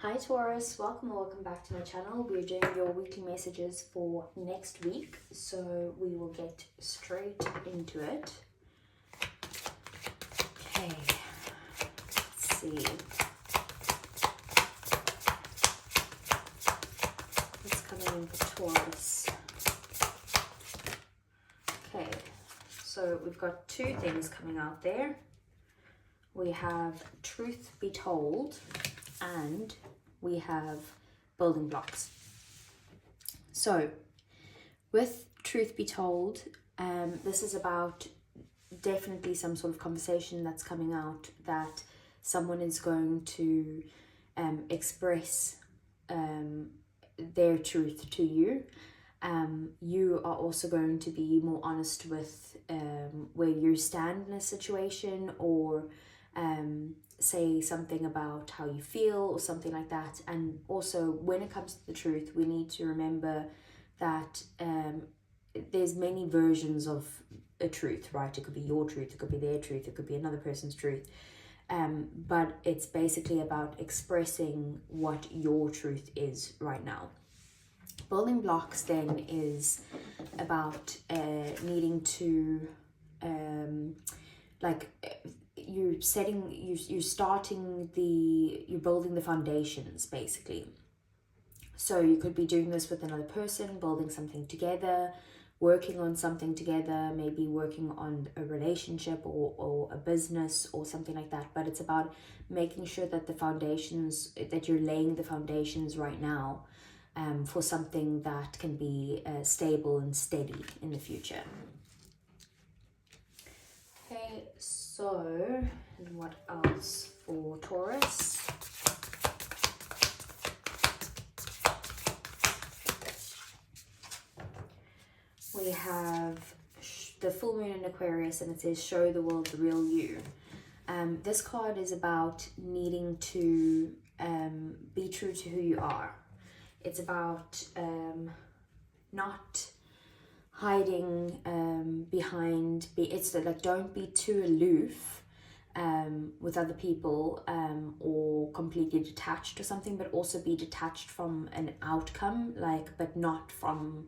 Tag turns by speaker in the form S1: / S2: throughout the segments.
S1: Hi Taurus, welcome or welcome back to my channel. We're doing your weekly messages for next week, so we will get straight into it. Okay, let's see. What's coming in for Taurus? Okay, so we've got two things coming out there. We have Truth Be Told and we have building blocks. So with Truth Be Told, this is about definitely some sort of conversation that's coming out that someone is going to express their truth to you. You are also going to be more honest with where you stand in a situation, or say something about how you feel or something like that. And also when it comes to the truth, we need to remember that there's many versions of a truth, right? It could be your truth, it could be their truth, it could be another person's truth, but it's basically about expressing what your truth is right now. Building blocks then is about needing to you're building the foundations basically. So you could be doing this with another person, building something together, working on something together, maybe working on a relationship or a business or something like that. But it's about making sure that that you're laying the foundations right now for something that can be stable and steady in the future. Okay, so, and what else for Taurus? We have the full moon in Aquarius, and it says, show the world the real you. This card is about needing to be true to who you are. It's about not hiding behind, it's like don't be too aloof with other people or completely detached or something, but also be detached from an outcome, but not from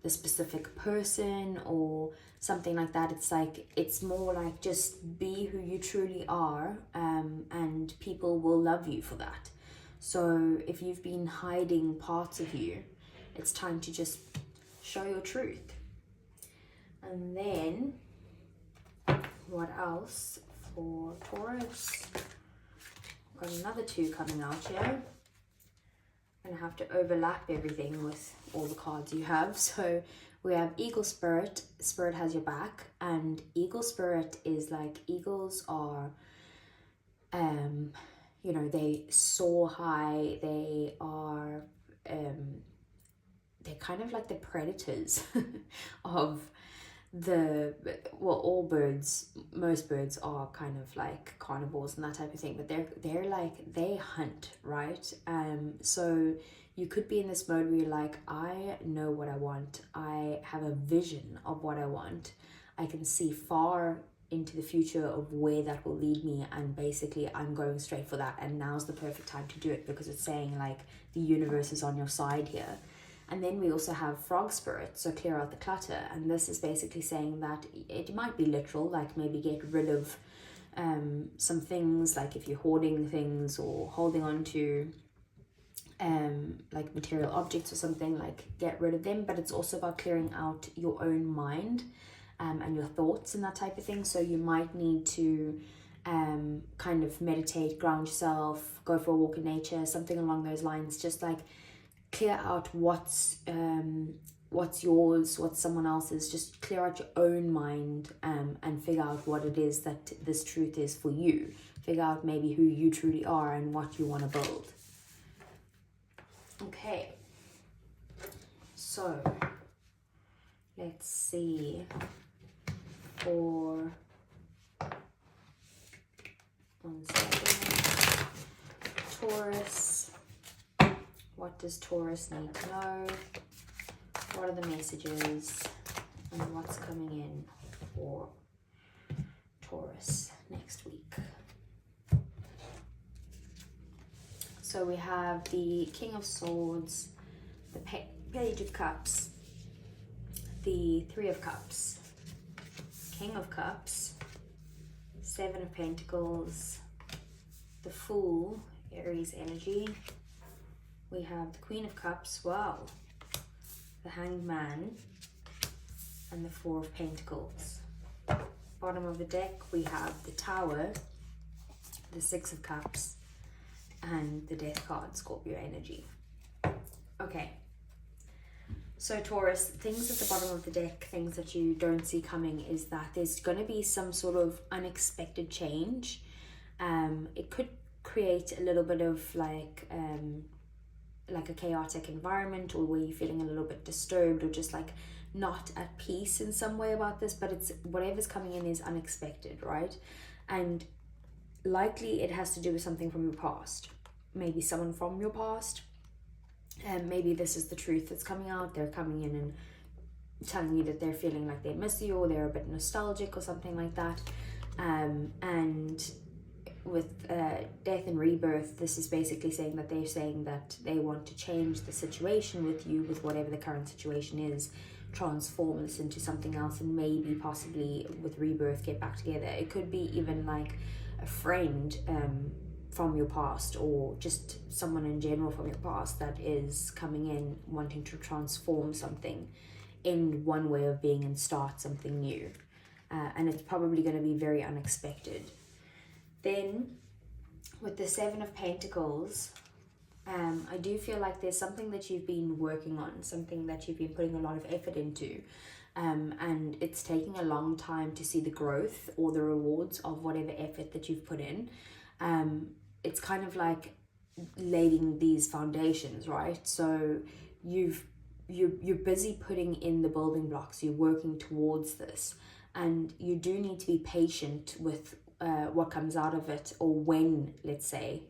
S1: the specific person or something like that. It's like, it's more like just be who you truly are, and people will love you for that. So if you've been hiding parts of you, it's time to just show your truth. And then what else for Taurus? Got another two coming out here. I'm gonna have to overlap everything with all the cards you have. So we have Eagle Spirit. Spirit has your back, and Eagle Spirit is like, eagles are they soar high. They are they're kind of like the predators of all birds. Most birds are kind of like carnivores and that type of thing, but they're like, they hunt, right? So you could be in this mode where you're like, I know what I want, I have a vision of what I want, I can see far into the future of where that will lead me, and basically I'm going straight for that, and now's the perfect time to do it, because it's saying like the universe is on your side here. And then we also have Frog Spirit, so clear out the clutter. And this is basically saying that it might be literal, like maybe get rid of some things, like if you're hoarding things or holding on to like material objects or something, like get rid of them. But it's also about clearing out your own mind and your thoughts and that type of thing. So you might need to kind of meditate, ground yourself, go for a walk in nature, something along those lines. Just like clear out what's yours, what's someone else's. Just clear out your own mind and figure out what it is that this truth is for you. Figure out maybe who you truly are and what you want to build. Okay, so let's see for 1 second. Taurus. What does Taurus need to know? What are the messages and what's coming in for Taurus next week? So we have the King of Swords, the Page of Cups, the Three of Cups, King of Cups, Seven of Pentacles, the Fool, Aries energy. We have the Queen of Cups, wow, the Hanged Man, and the Four of Pentacles. Bottom of the deck, we have the Tower, the Six of Cups, and the Death card, Scorpio energy. Okay, so Taurus, things at the bottom of the deck, things that you don't see coming, is that there's going to be some sort of unexpected change. It could create a little bit of like a chaotic environment, or where you're feeling a little bit disturbed, or just like not at peace in some way about this, but it's whatever's coming in is unexpected, right? And likely it has to do with something from your past, maybe someone from your past, and maybe this is the truth that's coming out. They're coming in and telling you that they're feeling like they miss you, or they're a bit nostalgic or something like that. And with death and rebirth, this is basically saying that they're saying that they want to change the situation with you, with whatever the current situation is, transform this into something else, and maybe possibly with rebirth get back together. It could be even like a friend from your past, or just someone in general from your past that is coming in wanting to transform something in one way of being and start something new. And it's probably going to be very unexpected. Then with the Seven of Pentacles, I do feel like there's something that you've been working on, something that you've been putting a lot of effort into, and it's taking a long time to see the growth or the rewards of whatever effort that you've put in. It's kind of like laying these foundations, right? So you're busy putting in the building blocks, you're working towards this, and you do need to be patient with what comes out of it, or when, let's say,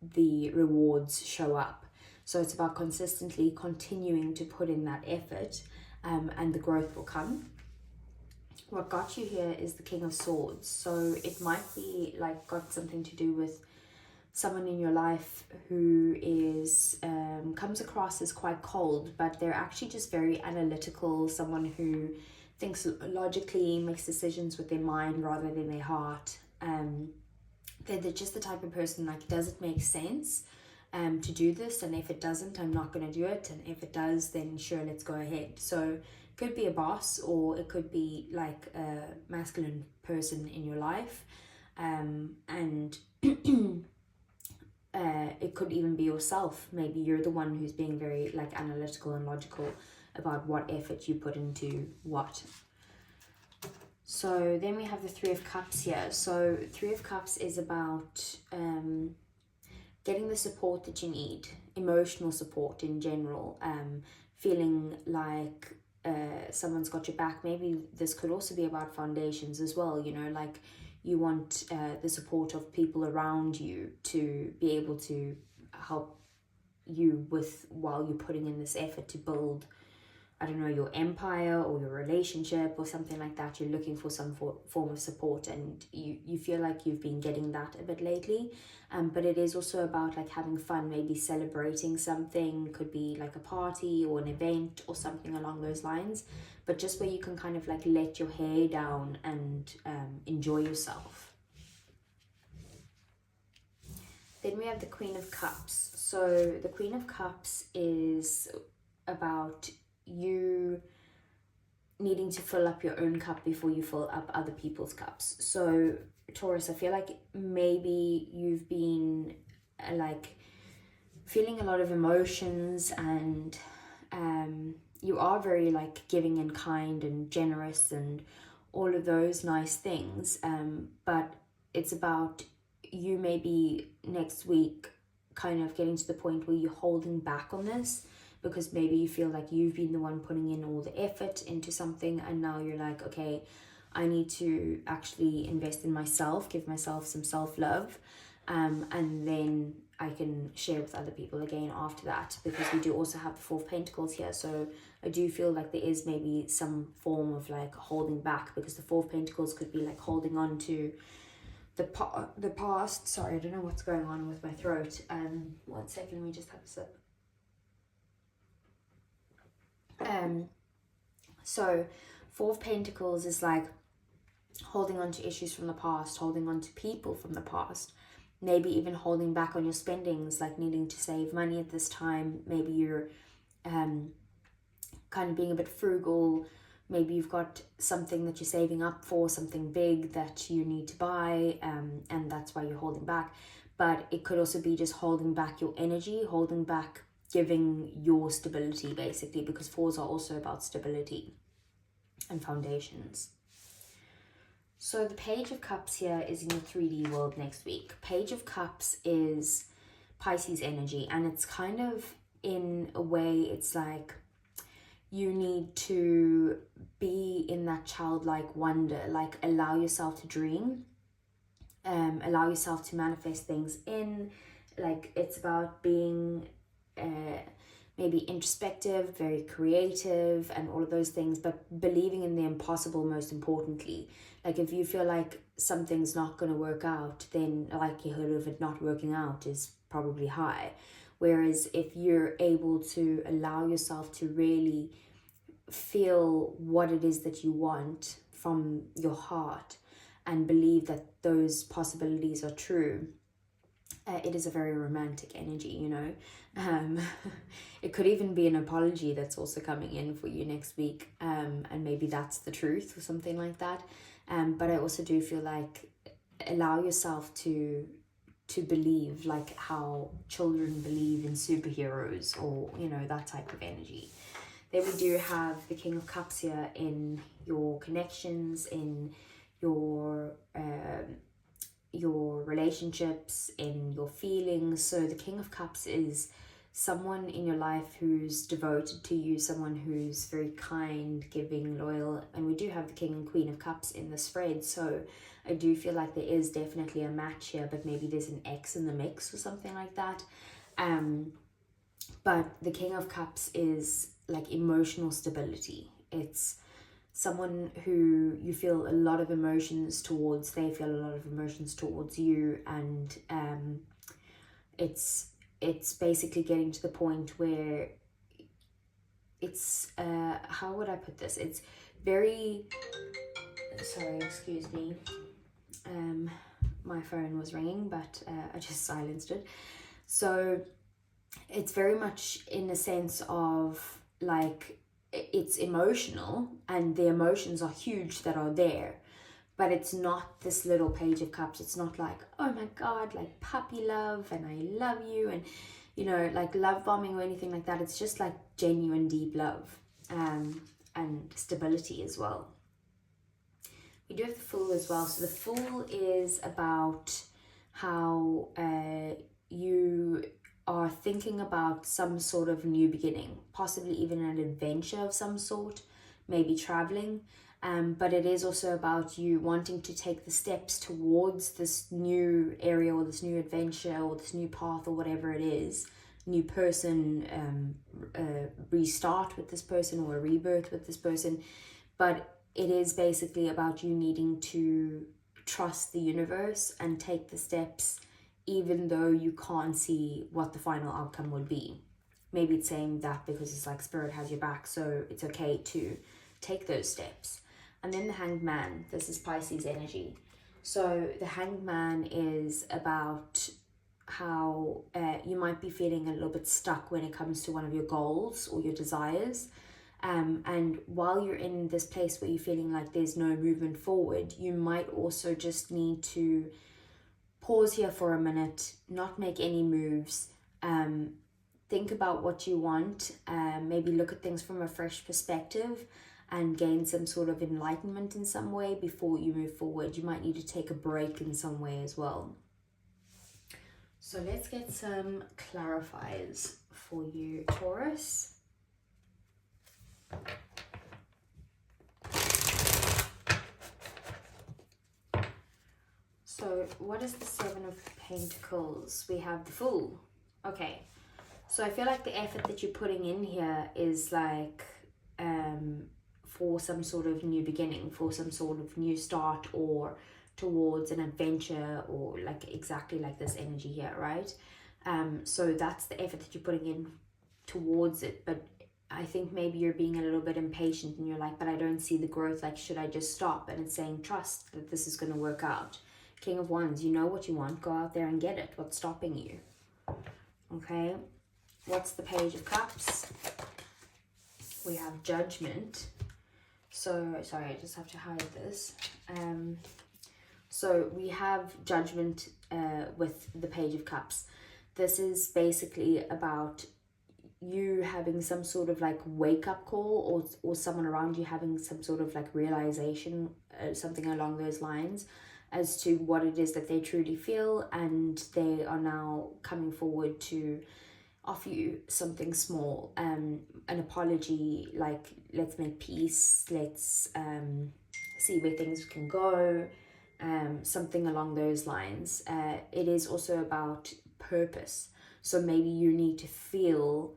S1: the rewards show up. So it's about consistently continuing to put in that effort, and the growth will come. What got you here is the King of Swords. So it might be like got something to do with someone in your life who is comes across as quite cold, but they're actually just very analytical, someone who thinks logically, makes decisions with their mind rather than their heart. They're just the type of person, like, does it make sense to do this? And if it doesn't, I'm not going to do it. And if it does, then sure, let's go ahead. So it could be a boss, or it could be like a masculine person in your life. And it could even be yourself. Maybe you're the one who's being very like analytical and logical about what effort you put into what. So then we have the Three of Cups here. So Three of Cups is about getting the support that you need, emotional support in general, feeling like someone's got your back. Maybe this could also be about foundations as well, you know, like you want the support of people around you to be able to help you with, while you're putting in this effort to build, I don't know, your empire or your relationship or something like that. You're looking for some form of support, and you feel like you've been getting that a bit lately. But it is also about like having fun, maybe celebrating something, could be like a party or an event or something along those lines, but just where you can kind of like let your hair down and enjoy yourself. Then we have the Queen of Cups. So the Queen of Cups is about you needing to fill up your own cup before you fill up other people's cups. So Taurus, I feel like maybe you've been like feeling a lot of emotions, and you are very like giving and kind and generous and all of those nice things, but it's about you maybe next week kind of getting to the point where you're holding back on this, because maybe you feel like you've been the one putting in all the effort into something, and now you're like, okay, I need to actually invest in myself, give myself some self-love, and then I can share with other people again after that, because we do also have the Four of Pentacles here. So I do feel like there is maybe some form of like holding back, because the Four of Pentacles could be like holding on to the past. Sorry, I don't know what's going on with my throat. 1 second, let me just have a sip. So Four of Pentacles is like holding on to issues from the past, holding on to people from the past, maybe even holding back on your spendings, like needing to save money at this time. Maybe you're kind of being a bit frugal. Maybe you've got something that you're saving up for, something big that you need to buy, and that's why you're holding back. But it could also be just holding back your energy, holding back giving your stability, basically, because fours are also about stability and foundations. So the Page of Cups here is in your 3D world next week. Page of Cups is Pisces energy, and it's kind of, in a way, it's like you need to be in that childlike wonder, like allow yourself to dream, allow yourself to manifest things in, like it's about being maybe introspective, very creative, and all of those things, but believing in the impossible most importantly. Like if you feel like something's not going to work out, then the likelihood of it not working out is probably high. Whereas if you're able to allow yourself to really feel what it is that you want from your heart and believe that those possibilities are true, it is a very romantic energy, you know. It could even be an apology that's also coming in for you next week, and maybe that's the truth or something like that. But I also do feel like allow yourself to believe, like how children believe in superheroes, or you know, that type of energy. Then we do have the King of Cups here in your connections, in your relationships, in your feelings. So the King of Cups is someone in your life who's devoted to you, someone who's very kind, giving, loyal. And we do have the King and Queen of Cups in the spread, so I do feel like there is definitely a match here, but maybe there's an X in the mix or something like that. But the King of Cups is like emotional stability. It's someone who you feel a lot of emotions towards, they feel a lot of emotions towards you, and it's basically getting to the point where it's how would I put this? It's very, sorry, excuse me. My phone was ringing, but I just silenced it. So it's very much in a sense of like, it's emotional, and the emotions are huge that are there, but it's not this little Page of Cups. It's not like, oh my God, like puppy love and I love you, and you know, like love bombing or anything like that. It's just like genuine deep love, and stability as well. We do have the Fool as well. So the Fool is about how you are thinking about some sort of new beginning, possibly even an adventure of some sort, maybe traveling. But it is also about you wanting to take the steps towards this new area, or this new adventure, or this new path, or whatever it is, new person, restart with this person, or a rebirth with this person. But it is basically about you needing to trust the universe and take the steps, even though you can't see what the final outcome will be. Maybe it's saying that because it's like Spirit has your back, so it's okay to take those steps. And then the Hanged Man, this is Pisces energy. So the Hanged Man is about how you might be feeling a little bit stuck when it comes to one of your goals or your desires. And while you're in this place where you're feeling like there's no movement forward, you might also just need to pause here for a minute, not make any moves, think about what you want, maybe look at things from a fresh perspective and gain some sort of enlightenment in some way before you move forward. You might need to take a break in some way as well. So let's get some clarifiers for you, Taurus. So what is the Seven of Pentacles? We have the Fool. Okay, so I feel like the effort that you're putting in here is like for some sort of new beginning, for some sort of new start, or towards an adventure, or like exactly like this energy here, right? So that's the effort that you're putting in towards it. But I think maybe you're being a little bit impatient and you're like, but I don't see the growth, like should I just stop? And it's saying trust that this is going to work out. King of Wands, you know what you want, go out there and get it. What's stopping you? Okay, what's the Page of Cups? We have Judgment. So sorry, I just have to hide this. So we have Judgment with the Page of Cups. This is basically about you having some sort of like wake-up call, or someone around you having some sort of like realization, something along those lines, as to what it is that they truly feel, and they are now coming forward to offer you something small, an apology, like let's make peace, let's see where things can go, something along those lines. It is also about purpose. So maybe you need to feel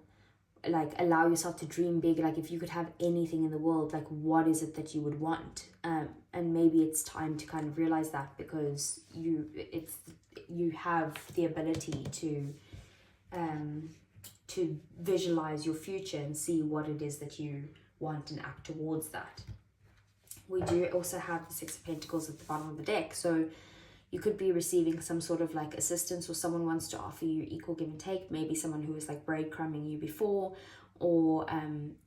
S1: like, allow yourself to dream big. Like if you could have anything in the world, like what is it that you would want? And maybe it's time to kind of realize that, because you have the ability to visualize your future and see what it is that you want and act towards that. We do also have the Six of Pentacles at the bottom of the deck. So you could be receiving some sort of like assistance, or someone wants to offer you equal give and take. Maybe someone who was like breadcrumbing you before, or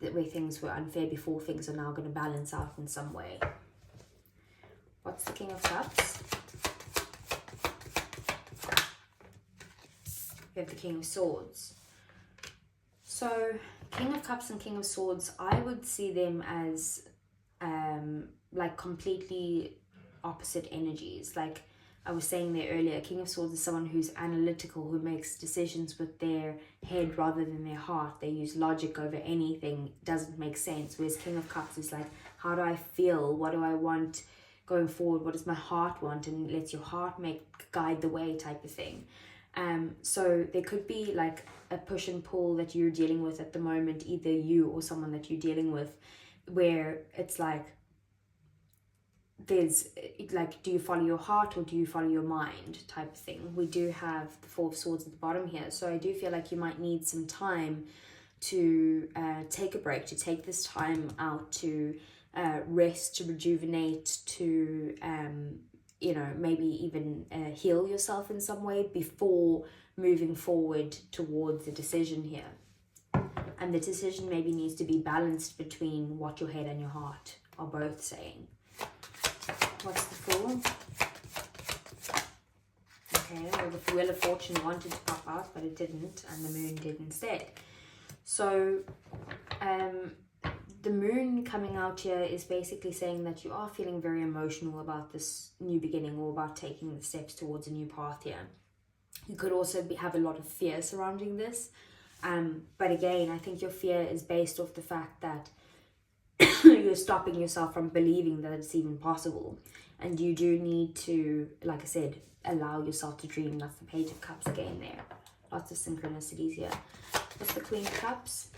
S1: that where things were unfair before, things are now going to balance out in some way. What's the King of Cups? We have the King of Swords. So King of Cups and King of Swords, I would see them as like completely opposite energies. Like I was saying there earlier, King of Swords is someone who's analytical, who makes decisions with their head rather than their heart. They use logic over anything, doesn't make sense. Whereas King of Cups is like, how do I feel? What do I want going forward? What does my heart want? And lets your heart guide the way type of thing. So there could be like a push and pull that you're dealing with at the moment, either you or someone that you're dealing with, where it's like, there's like, do you follow your heart or do you follow your mind type of thing. We do have the Four of Swords at the bottom here, so I do feel like you might need some time to take a break, to take this time out to rest, to rejuvenate, to you know, maybe even heal yourself in some way before moving forward towards the decision here. And the decision maybe needs to be balanced between what your head and your heart are both saying. What's the Fool? Okay, well the Wheel of Fortune wanted to pop out, but it didn't, and the Moon did instead. So the Moon coming out here is basically saying that you are feeling very emotional about this new beginning, or about taking the steps towards a new path here. You could also have a lot of fear surrounding this. But again, I think your fear is based off the fact that you're stopping yourself from believing that it's even possible. And you do need to, like I said, allow yourself to dream. That's the Page of Cups again there. Lots of synchronicities here. What's the Queen of Cups?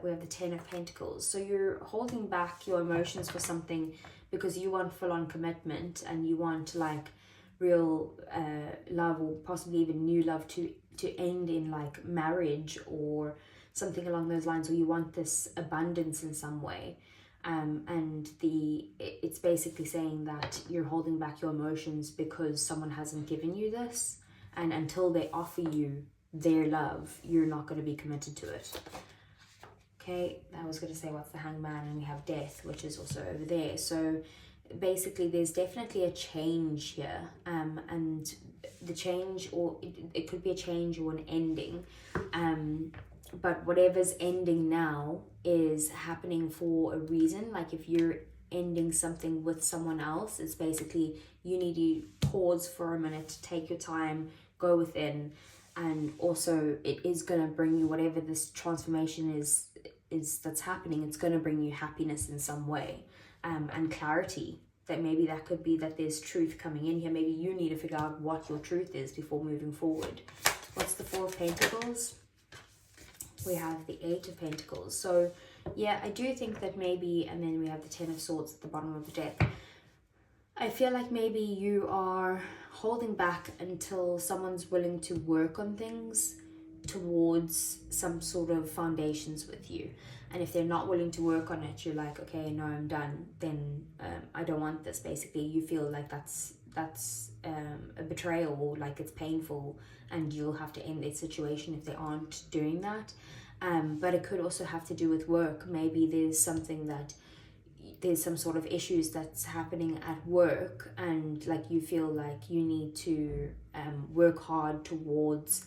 S1: We have the Ten of Pentacles. So you're holding back your emotions for something because you want full-on commitment, and you want like real love, or possibly even new love to end in like marriage or something along those lines, or you want this abundance in some way. And it's basically saying that you're holding back your emotions because someone hasn't given you this, and until they offer you their love, you're not going to be committed to it. Okay, I was going to say what's the Hangman, and we have Death, which is also over there. So basically there's definitely a change here, and the change, or it could be a change or an ending, but whatever's ending now is happening for a reason. Like if you're ending something with someone else, it's basically you need to pause for a minute, take your time, go within, and also it is going to bring you whatever this transformation is that's happening. It's going to bring you happiness in some way, and clarity. That maybe that could be that there's truth coming in here. Maybe you need to figure out what your truth is before moving forward. What's the Four of Pentacles? We have the Eight of Pentacles. So yeah, I do think that maybe, and then we have the Ten of Swords at the bottom of the deck. I feel like maybe you are holding back until someone's willing to work on things towards some sort of foundations with you. And if they're not willing to work on it, you're like, okay, no, I'm done. Then I don't want this. Basically, you feel like that's a betrayal, or like it's painful, and you'll have to end their situation if they aren't doing that. But it could also have to do with work. Maybe there's some sort of issues that's happening at work, and like you feel like you need to work hard towards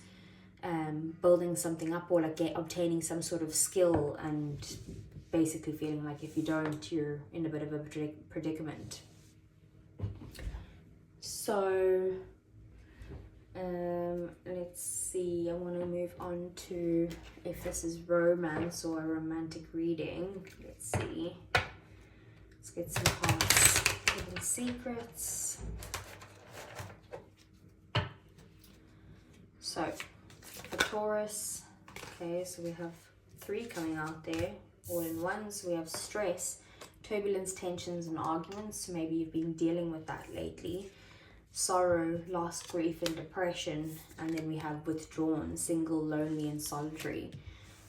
S1: building something up, or like obtaining some sort of skill, and basically feeling like if you don't, you're in a bit of a predicament. So let's see, I want to move on to if this is romance or a romantic reading. Let's see, let's get some cards. Hidden secrets. So for Taurus, okay, so we have 3 coming out there all in one. So we have stress, turbulence, tensions, and arguments. So maybe you've been dealing with that lately. Sorrow, loss, grief, and depression. And then we have withdrawn, single, lonely, and solitary.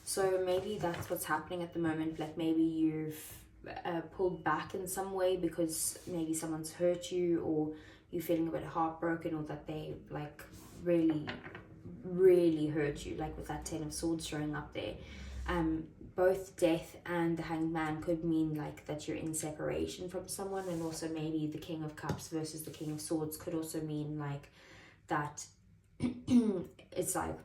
S1: So maybe that's what's happening at the moment. Like maybe you've pulled back in some way because maybe someone's hurt you, or you're feeling a bit heartbroken, or that they like really hurt you, like with that 10 of Swords showing up there. Both death and the Hanged Man could mean like that you're in separation from someone, and also maybe the King of Cups versus the King of Swords could also mean like that it's like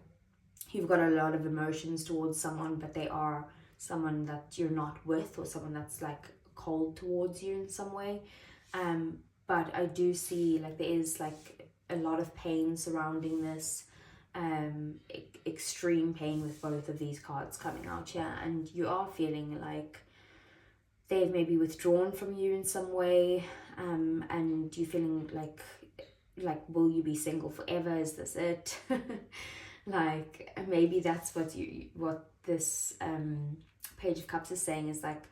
S1: you've got a lot of emotions towards someone, but they are someone that you're not with, or someone that's like cold towards you in some way. But I do see like there is like a lot of pain surrounding this. Extreme pain with both of these cards coming out here, and you are feeling like they've maybe withdrawn from you in some way, and you're feeling like will you be single forever? Is this it? Like maybe that's what this Page of Cups is saying, is like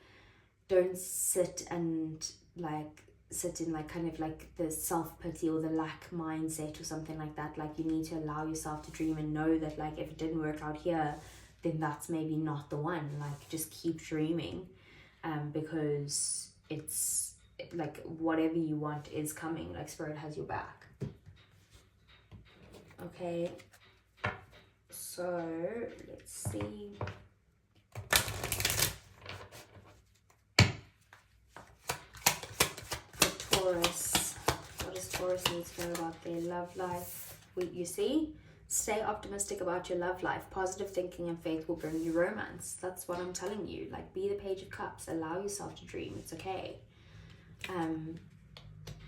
S1: don't sit in like kind of like the self-pity or the lack mindset or something like that. Like you need to allow yourself to dream and know that like if it didn't work out here, then that's maybe not the one. Like just keep dreaming, because it's like whatever you want is coming. Like Spirit has your back. Okay, so let's see. Taurus, what does Taurus need to know about their love life? You see, stay optimistic about your love life. Positive thinking and faith will bring you romance. That's what I'm telling you. Like, be the Page of Cups. Allow yourself to dream. It's okay.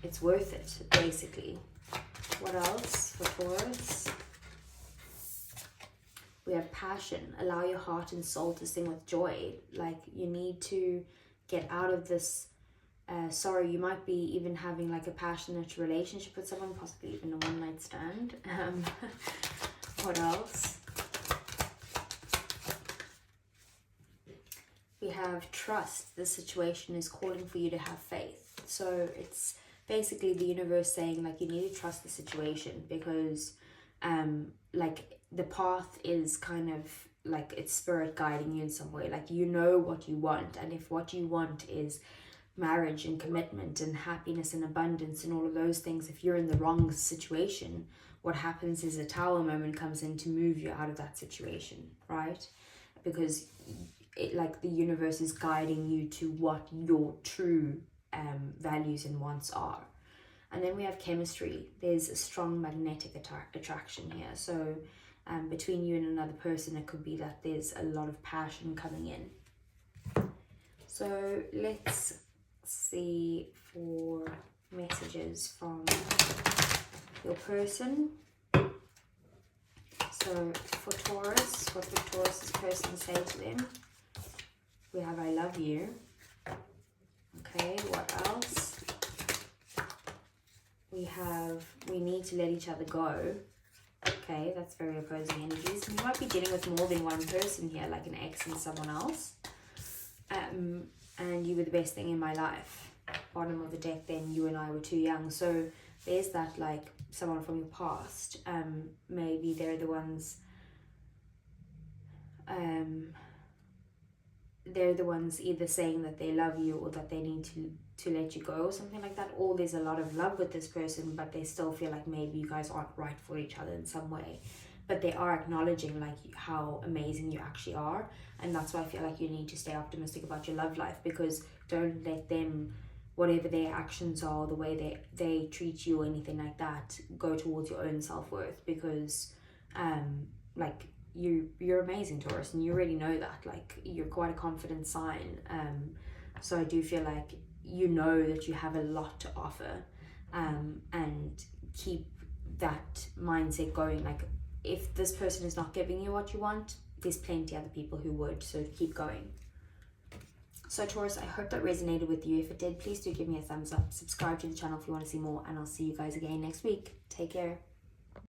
S1: It's worth it, basically. What else for Taurus? We have passion. Allow your heart and soul to sing with joy. Like, you need to get out of this. Sorry, you might be even having like a passionate relationship with someone, possibly even a one-night stand. What else? We have trust. The situation is calling for you to have faith. So it's basically the universe saying like you need to trust the situation, because like the path is kind of like it's Spirit guiding you in some way. Like you know what you want, and if what you want is marriage and commitment and happiness and abundance and all of those things, if you're in the wrong situation, what happens is a Tower moment comes in to move you out of that situation, right? Because it like the universe is guiding you to what your true values and wants are. And then we have chemistry. There's a strong magnetic attraction here. So between you and another person, it could be that there's a lot of passion coming in. So let's see for messages from your person. So for Taurus, what would Taurus's person say to them? We have I love you. Okay, what else? We have we need to let each other go. Okay, that's very opposing energies. You might be dealing with more than one person here, like an ex and someone else. And you were the best thing in my life. bottom of the deck, then you and I were too young. So there's that, like, someone from your past, maybe they're the ones either saying that they love you or that they need to let you go or something like that, or there's a lot of love with this person but they still feel like maybe you guys aren't right for each other in some way, but they are acknowledging like how amazing you actually are. And that's why I feel like you need to stay optimistic about your love life, because don't let them, whatever their actions are, the way they treat you or anything like that, go towards your own self-worth, because like you're amazing, Taurus, and you already know that. Like, you're quite a confident sign, so I do feel like you know that you have a lot to offer, and keep that mindset going. Like, if this person is not giving you what you want, there's plenty other people who would, so keep going. So Taurus, I hope that resonated with you. If it did, please do give me a thumbs up, subscribe to the channel if you want to see more, and I'll see you guys again next week. Take care.